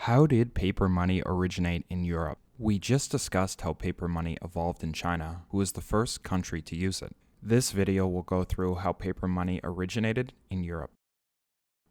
How did paper money originate in Europe? We just discussed how paper money evolved in China, who was the first country to use it. This video will go through how paper money originated in Europe.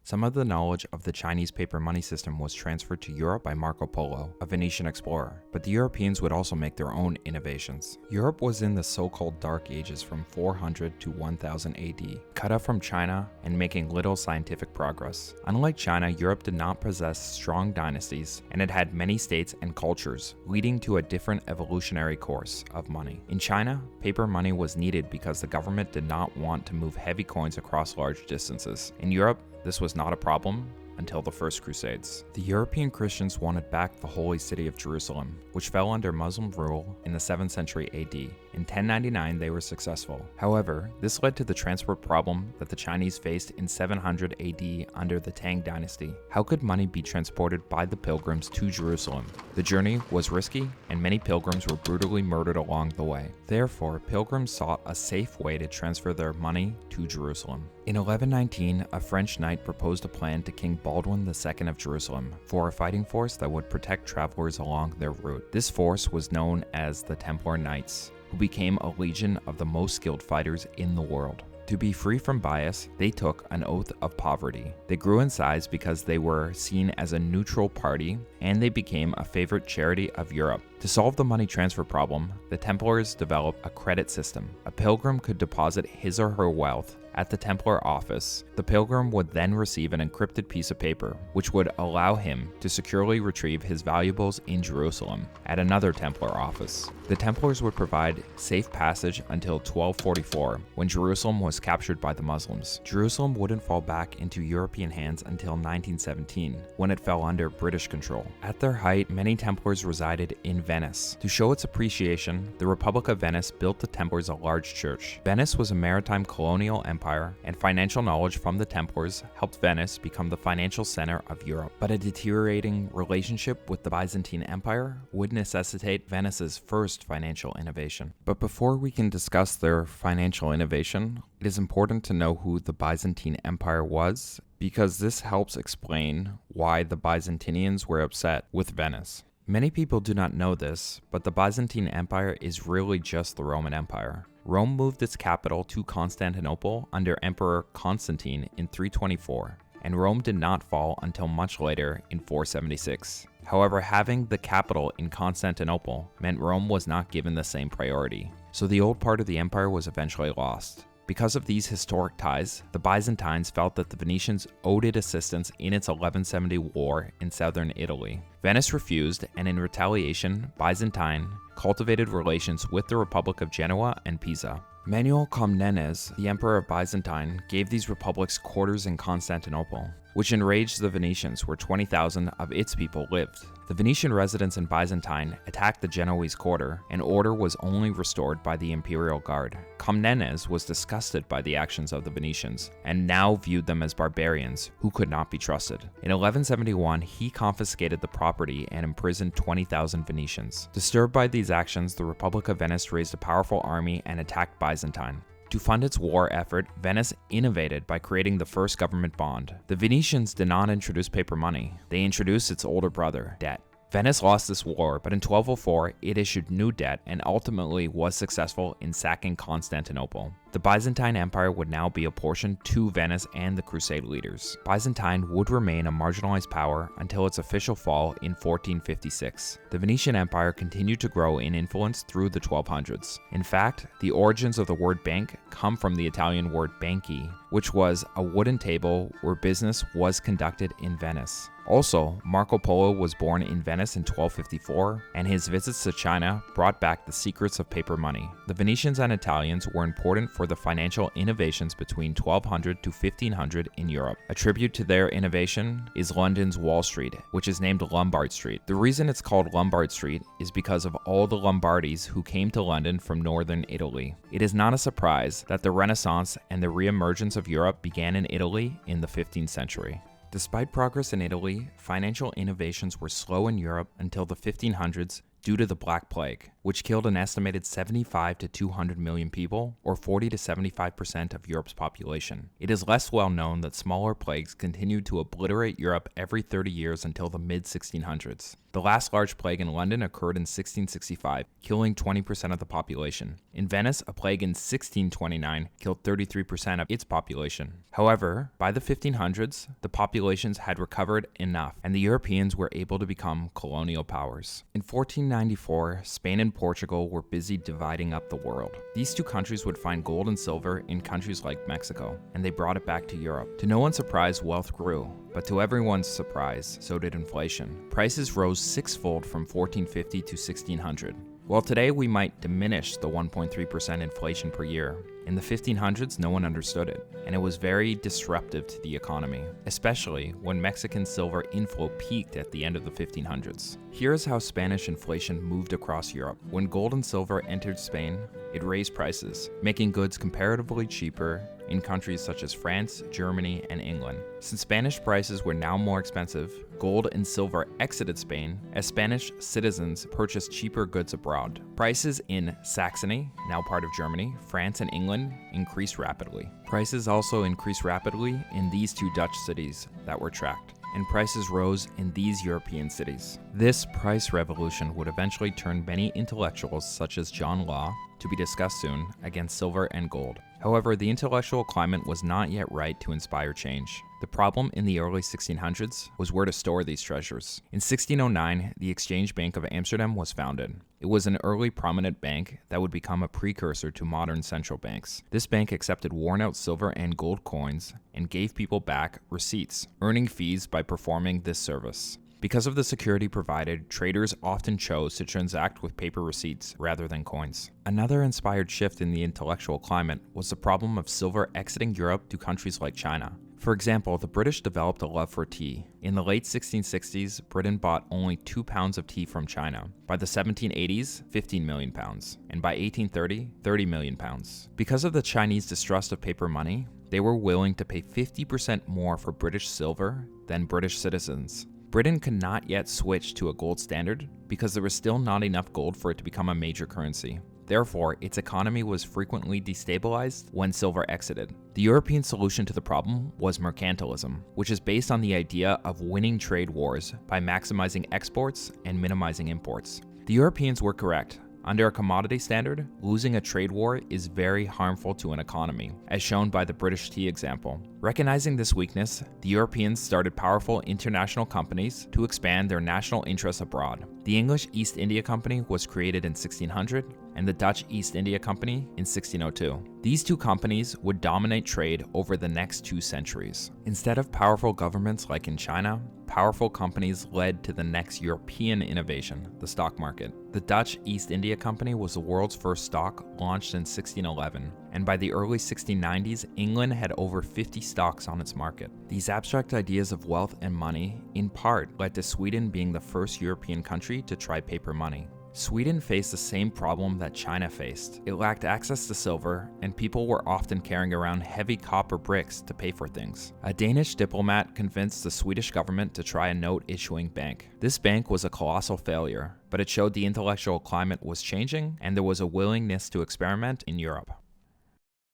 Some of the knowledge of the Chinese paper money system was transferred to Europe by Marco Polo, a Venetian explorer, but the Europeans would also make their own innovations. Europe was in the so-called Dark Ages from 400 to 1000 AD, cut off from China and making little scientific progress. Unlike China, Europe did not possess strong dynasties, and it had many states and cultures, leading to a different evolutionary course of money. In China, paper money was needed because the government did not want to move heavy coins across large distances. In Europe, this was not a problem until the First Crusades. The European Christians wanted back the holy city of Jerusalem, which fell under Muslim rule in the 7th century AD. In 1099, they were successful. However, this led to the transport problem that the Chinese faced in 700 AD under the Tang dynasty. How could money be transported by the pilgrims to Jerusalem? The journey was risky, and many pilgrims were brutally murdered along the way. Therefore, pilgrims sought a safe way to transfer their money to Jerusalem. In 1119, a French knight proposed a plan to King Baldwin II of Jerusalem for a fighting force that would protect travelers along their route. This force was known as the Templar Knights, who became a legion of the most skilled fighters in the world. To be free from bias, they took an oath of poverty. They grew in size because they were seen as a neutral party, and they became a favorite charity of Europe. To solve the money transfer problem, the Templars developed a credit system. A pilgrim could deposit his or her wealth at the Templar office. The pilgrim would then receive an encrypted piece of paper, which would allow him to securely retrieve his valuables in Jerusalem at another Templar office. The Templars would provide safe passage until 1244, when Jerusalem was captured by the Muslims. Jerusalem wouldn't fall back into European hands until 1917, when it fell under British control. At their height, many Templars resided in Venice. To show its appreciation, the Republic of Venice built the Templars a large church. Venice was a maritime colonial empire, and financial knowledge from the Templars helped Venice become the financial center of Europe. But a deteriorating relationship with the Byzantine Empire would necessitate Venice's first financial innovation. But before we can discuss their financial innovation, it is important to know who the Byzantine Empire was, because this helps explain why the Byzantinians were upset with Venice. Many people do not know this, but the Byzantine Empire is really just the Roman Empire. Rome moved its capital to Constantinople under Emperor Constantine in 324, and Rome did not fall until much later in 476. However, having the capital in Constantinople meant Rome was not given the same priority, so the old part of the empire was eventually lost. Because of these historic ties, the Byzantines felt that the Venetians owed it assistance in its 1170 war in southern Italy. Venice refused, and in retaliation, Byzantine cultivated relations with the Republic of Genoa and Pisa. Manuel Comnenus, the Emperor of Byzantine, gave these republics quarters in Constantinople, which enraged the Venetians, where 20,000 of its people lived. The Venetian residents in Byzantine attacked the Genoese quarter, and order was only restored by the imperial guard. Comnenus was disgusted by the actions of the Venetians, and now viewed them as barbarians who could not be trusted. In 1171, he confiscated the property and imprisoned 20,000 Venetians. Disturbed by these actions, the Republic of Venice raised a powerful army and attacked Byzantine. To fund its war effort, Venice innovated by creating the first government bond. The Venetians did not introduce paper money. They introduced its older brother, debt. Venice lost this war, but in 1204, it issued new debt and ultimately was successful in sacking Constantinople. The Byzantine Empire would now be apportioned to Venice and the Crusade leaders. Byzantine would remain a marginalized power until its official fall in 1456. The Venetian Empire continued to grow in influence through the 1200s. In fact, the origins of the word bank come from the Italian word banchi, which was a wooden table where business was conducted in Venice. Also, Marco Polo was born in Venice in 1254, and his visits to China brought back the secrets of paper money. The Venetians and Italians were important for the financial innovations between 1200 to 1500 in Europe. A tribute to their innovation is London's Wall Street, which is named Lombard Street. The reason it's called Lombard Street is because of all the Lombardies who came to London from northern Italy. It is not a surprise that the Renaissance and the re-emergence of Europe began in Italy in the 15th century. Despite progress in Italy, financial innovations were slow in Europe until the 1500s due to the Black Plague, which killed an estimated 75 to 200 million people, or 40 to 75% of Europe's population. It is less well known that smaller plagues continued to obliterate Europe every 30 years until the mid-1600s. The last large plague in London occurred in 1665, killing 20% of the population. In Venice, a plague in 1629 killed 33% of its population. However, by the 1500s, the populations had recovered enough, and the Europeans were able to become colonial powers. In 1494, Spain and Portugal were busy dividing up the world. These two countries would find gold and silver in countries like Mexico, and they brought it back to Europe. To no one's surprise, wealth grew. But to everyone's surprise, so did inflation. Prices rose sixfold from 1450 to 1600. While today we might diminish the 1.3% inflation per year, in the 1500s no one understood it, and it was very disruptive to the economy, especially when Mexican silver inflow peaked at the end of the 1500s. Here's how Spanish inflation moved across Europe. When gold and silver entered Spain, it raised prices, making goods comparatively cheaper in countries such as France, Germany, and England. Since Spanish prices were now more expensive, gold and silver exited Spain as Spanish citizens purchased cheaper goods abroad. Prices in Saxony, now part of Germany, France, and England increased rapidly. Prices also increased rapidly in these two Dutch cities that were tracked, and prices rose in these European cities. This price revolution would eventually turn many intellectuals such as John Law, to be discussed soon, against silver and gold. However, the intellectual climate was not yet right to inspire change. The problem in the early 1600s was where to store these treasures. In 1609, the Exchange Bank of Amsterdam was founded. It was an early prominent bank that would become a precursor to modern central banks. This bank accepted worn-out silver and gold coins and gave people back receipts, earning fees by performing this service. Because of the security provided, traders often chose to transact with paper receipts rather than coins. Another inspired shift in the intellectual climate was the problem of silver exiting Europe to countries like China. For example, the British developed a love for tea. In the late 1660s, Britain bought only 2 pounds of tea from China. By the 1780s, 15 million pounds. And by 1830, 30 million pounds. Because of the Chinese distrust of paper money, they were willing to pay 50% more for British silver than British citizens. Britain could not yet switch to a gold standard because there was still not enough gold for it to become a major currency. Therefore, its economy was frequently destabilized when silver exited. The European solution to the problem was mercantilism, which is based on the idea of winning trade wars by maximizing exports and minimizing imports. The Europeans were correct. Under a commodity standard, losing a trade war is very harmful to an economy, as shown by the British tea example. Recognizing this weakness, the Europeans started powerful international companies to expand their national interests abroad. The English East India Company was created in 1600, and the Dutch East India Company in 1602. These two companies would dominate trade over the next 2 centuries. Instead of powerful governments like in China, powerful companies led to the next European innovation, the stock market. The Dutch East India Company was the world's first stock, launched in 1611, and by the early 1690s, England had over 50 stocks on its market. These abstract ideas of wealth and money, in part, led to Sweden being the first European country to try paper money. Sweden faced the same problem that China faced. It lacked access to silver, and people were often carrying around heavy copper bricks to pay for things. A Danish diplomat convinced the Swedish government to try a note-issuing bank. This bank was a colossal failure, but it showed the intellectual climate was changing, and there was a willingness to experiment in Europe.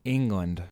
England.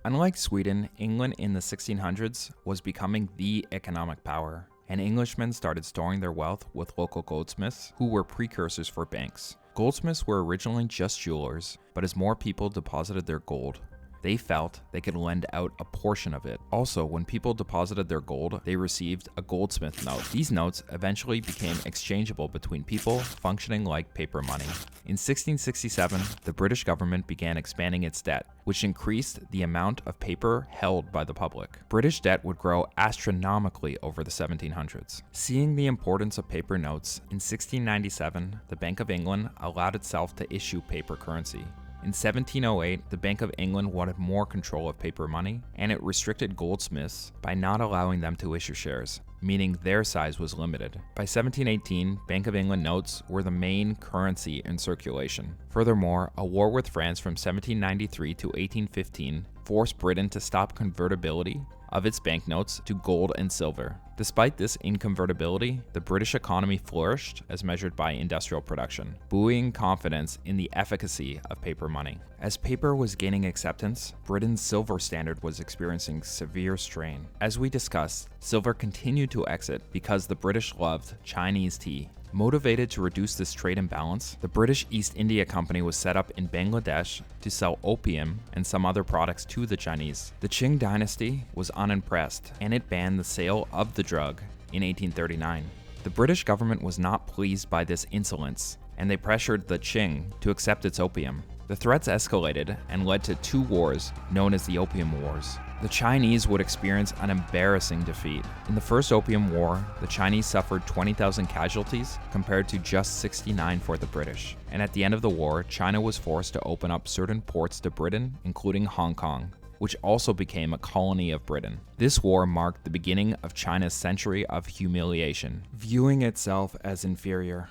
Unlike Sweden, England in the 1600s was becoming the economic power, and Englishmen started storing their wealth with local goldsmiths who were precursors for banks. Goldsmiths were originally just jewelers, but as more people deposited their gold, they felt they could lend out a portion of it. Also, when people deposited their gold, they received a goldsmith note. These notes eventually became exchangeable between people, functioning like paper money. In 1667, the British government began expanding its debt, which increased the amount of paper held by the public. British debt would grow astronomically over the 1700s. Seeing the importance of paper notes, in 1697, the Bank of England allowed itself to issue paper currency. In 1708, the Bank of England wanted more control of paper money, and it restricted goldsmiths by not allowing them to issue shares, meaning their size was limited. By 1718, Bank of England notes were the main currency in circulation. Furthermore, a war with France from 1793 to 1815 forced Britain to stop convertibility of its banknotes to gold and silver. Despite this inconvertibility, the British economy flourished as measured by industrial production, buoying confidence in the efficacy of paper money. As paper was gaining acceptance, Britain's silver standard was experiencing severe strain. As we discussed, silver continued to exit because the British loved Chinese tea. Motivated to reduce this trade imbalance, the British East India Company was set up in Bangladesh to sell opium and some other products to the Chinese. The Qing dynasty was unimpressed, and it banned the sale of the drug in 1839. The British government was not pleased by this insolence, and they pressured the Qing to accept its opium. The threats escalated and led to 2 wars known as the Opium Wars. The Chinese would experience an embarrassing defeat. In the First Opium War, the Chinese suffered 20,000 casualties compared to just 69 for the British. And at the end of the war, China was forced to open up certain ports to Britain, including Hong Kong, which also became a colony of Britain. This war marked the beginning of China's century of humiliation, viewing itself as inferior.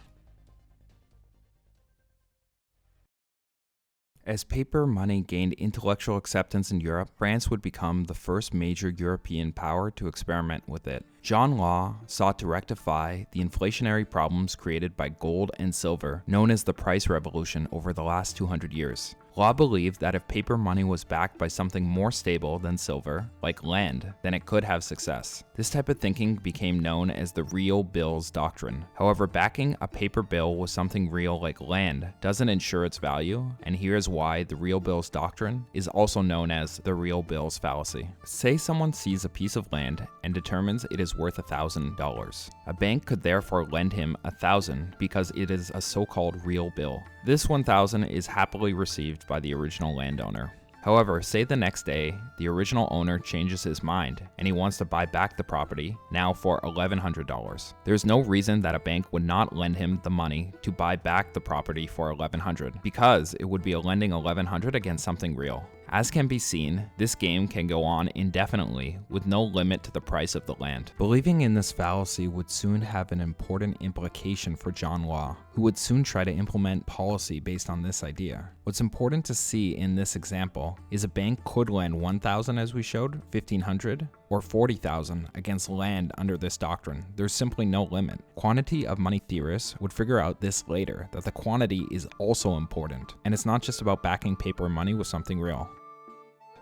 As paper money gained intellectual acceptance in Europe, France would become the first major European power to experiment with it. John Law sought to rectify the inflationary problems created by gold and silver, known as the price revolution over the last 200 years. Law believed that if paper money was backed by something more stable than silver, like land, then it could have success. This type of thinking became known as the real bills doctrine. However, backing a paper bill with something real like land doesn't ensure its value, and here's why the real bills doctrine is also known as the real bills fallacy. Say someone sees a piece of land and determines it is worth $1,000. A bank could therefore lend him $1,000 because it is a so-called real bill. This $1,000 is happily received by the original landowner. However, say the next day, the original owner changes his mind and he wants to buy back the property, now for $1,100. There's no reason that a bank would not lend him the money to buy back the property for $1,100, because it would be lending $1,100 against something real. As can be seen, this game can go on indefinitely with no limit to the price of the land. Believing in this fallacy would soon have an important implication for John Law, who would soon try to implement policy based on this idea. What's important to see in this example is a bank could lend $1,000 as we showed, $1,500, or $40,000 against land under this doctrine. There's simply no limit. Quantity of money theorists would figure out this later, that the quantity is also important, and it's not just about backing paper money with something real.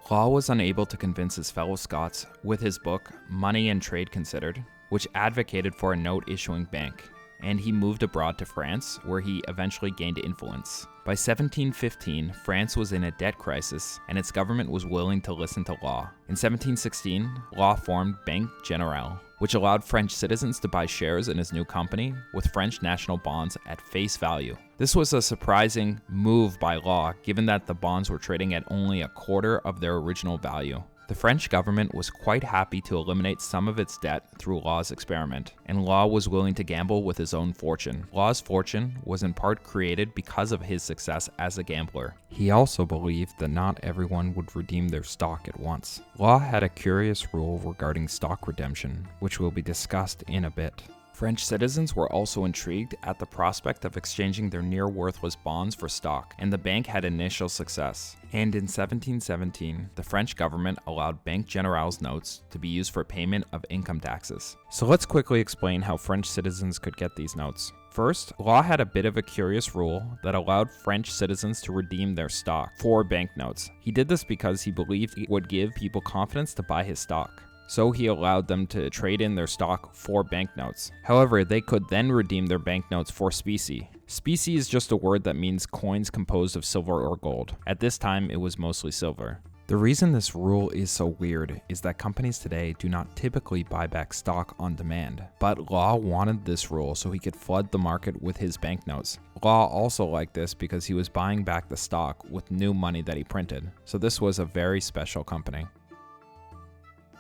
Law was unable to convince his fellow Scots with his book, Money and Trade Considered, which advocated for a note-issuing bank, and he moved abroad to France, where he eventually gained influence. By 1715, France was in a debt crisis, and its government was willing to listen to Law. In 1716, Law formed Banque Générale, which allowed French citizens to buy shares in his new company with French national bonds at face value. This was a surprising move by Law, given that the bonds were trading at only a quarter of their original value. The French government was quite happy to eliminate some of its debt through Law's experiment, and Law was willing to gamble with his own fortune. Law's fortune was in part created because of his success as a gambler. He also believed that not everyone would redeem their stock at once. Law had a curious rule regarding stock redemption, which will be discussed in a bit. French citizens were also intrigued at the prospect of exchanging their near-worthless bonds for stock, and the bank had initial success. And in 1717, the French government allowed Banque Générale's notes to be used for payment of income taxes. So let's quickly explain how French citizens could get these notes. First, Law had a bit of a curious rule that allowed French citizens to redeem their stock for banknotes. He did this because he believed it would give people confidence to buy his stock. So he allowed them to trade in their stock for banknotes. However, they could then redeem their banknotes for specie. Specie is just a word that means coins composed of silver or gold. At this time, it was mostly silver. The reason this rule is so weird is that companies today do not typically buy back stock on demand. But Law wanted this rule so he could flood the market with his banknotes. Law also liked this because he was buying back the stock with new money that he printed. So this was a very special company.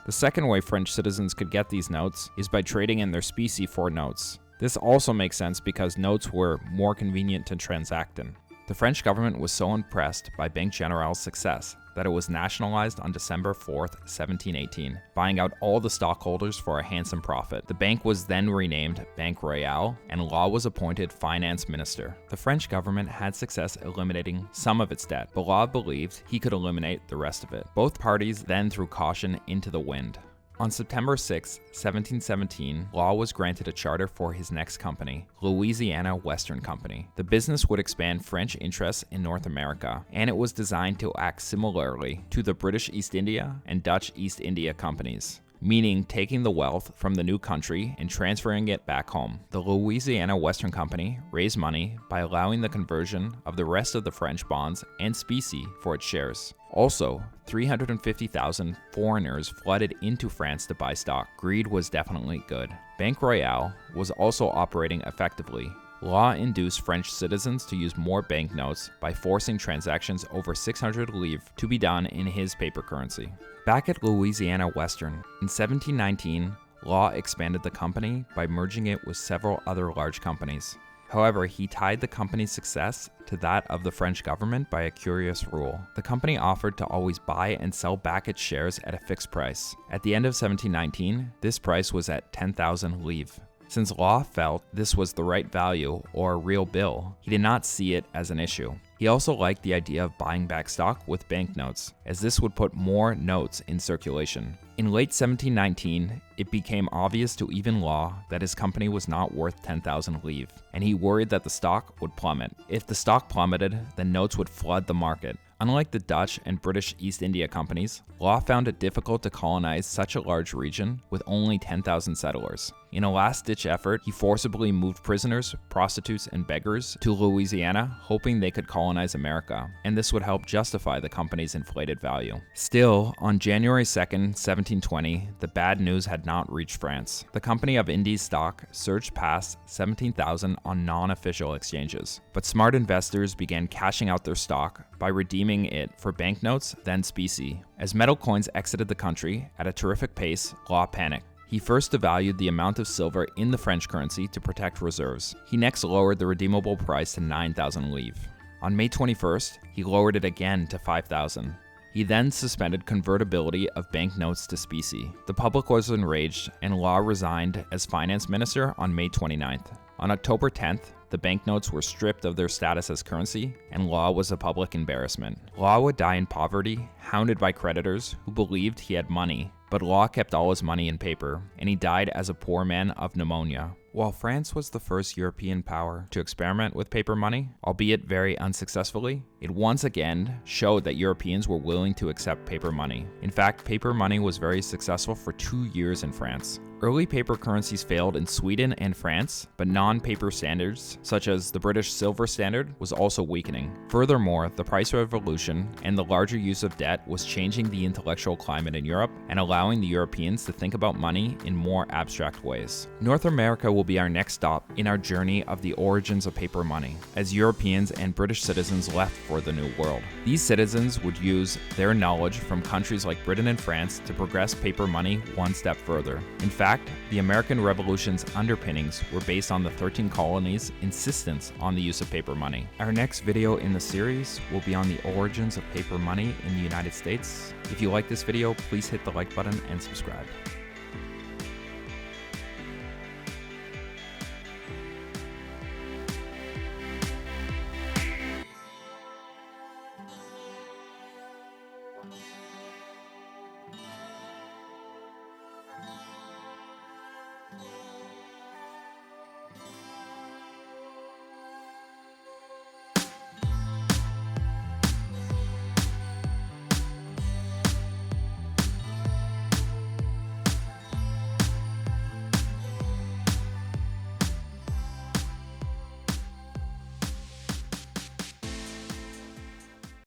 The second way French citizens could get these notes is by trading in their specie for notes. This also makes sense because notes were more convenient to transact in. The French government was so impressed by Banque Générale's success that it was nationalized on December 4th, 1718, buying out all the stockholders for a handsome profit. The bank was then renamed Banque Royale, and Law was appointed finance minister. The French government had success eliminating some of its debt, but Law believed he could eliminate the rest of it. Both parties then threw caution into the wind. On September 6, 1717, Law was granted a charter for his next company, Louisiana Western Company. The business would expand French interests in North America, and it was designed to act similarly to the British East India and Dutch East India companies, meaning taking the wealth from the new country and transferring it back home. The Louisiana Western Company raised money by allowing the conversion of the rest of the French bonds and specie for its shares. Also, 350,000 foreigners flooded into France to buy stock. Greed was definitely good. Bank Royale was also operating effectively. Law induced French citizens to use more banknotes by forcing transactions over 600 livres to be done in his paper currency. Back at Louisiana Western, in 1719, Law expanded the company by merging it with several other large companies. However, he tied the company's success to that of the French government by a curious rule. The company offered to always buy and sell back its shares at a fixed price. At the end of 1719, this price was at 10,000 livres. Since Law felt this was the right value or a real bill, he did not see it as an issue. He also liked the idea of buying back stock with banknotes, as this would put more notes in circulation. In late 1719, it became obvious to even Law that his company was not worth 10,000 livres, and he worried that the stock would plummet. If the stock plummeted, then notes would flood the market. Unlike the Dutch and British East India companies, Law found it difficult to colonize such a large region with only 10,000 settlers. In a last-ditch effort, he forcibly moved prisoners, prostitutes, and beggars to Louisiana, hoping they could colonize America, and this would help justify the company's inflated value. Still, on January 2nd, 1720, the bad news had not reached France. The Company of Indies stock surged past 17,000 on non-official exchanges, but smart investors began cashing out their stock by redeeming it for banknotes, then specie. As metal coins exited the country at a terrific pace, Law panicked. He first devalued the amount of silver in the French currency to protect reserves. He next lowered the redeemable price to 9,000 livres. On May 21st, he lowered it again to 5,000. He then suspended convertibility of banknotes to specie. The public was enraged, and Law resigned as finance minister on May 29th. On October 10th, the banknotes were stripped of their status as currency, and Law was a public embarrassment. Law would die in poverty, hounded by creditors who believed he had money, but Law kept all his money in paper, and he died as a poor man of pneumonia. While France was the first European power to experiment with paper money, albeit very unsuccessfully, it once again showed that Europeans were willing to accept paper money. In fact, paper money was very successful for 2 years in France. Early paper currencies failed in Sweden and France, but non-paper standards, such as the British silver standard, was also weakening. Furthermore, the price revolution and the larger use of debt was changing the intellectual climate in Europe and allowing the Europeans to think about money in more abstract ways. North America will be our next stop in our journey of the origins of paper money, as Europeans and British citizens left for the New World. These citizens would use their knowledge from countries like Britain and France to progress paper money one step further. In fact, the American Revolution's underpinnings were based on the 13 colonies' insistence on the use of paper money. Our next video in the series will be on the origins of paper money in the United States. If you like this video, please hit the like button and subscribe.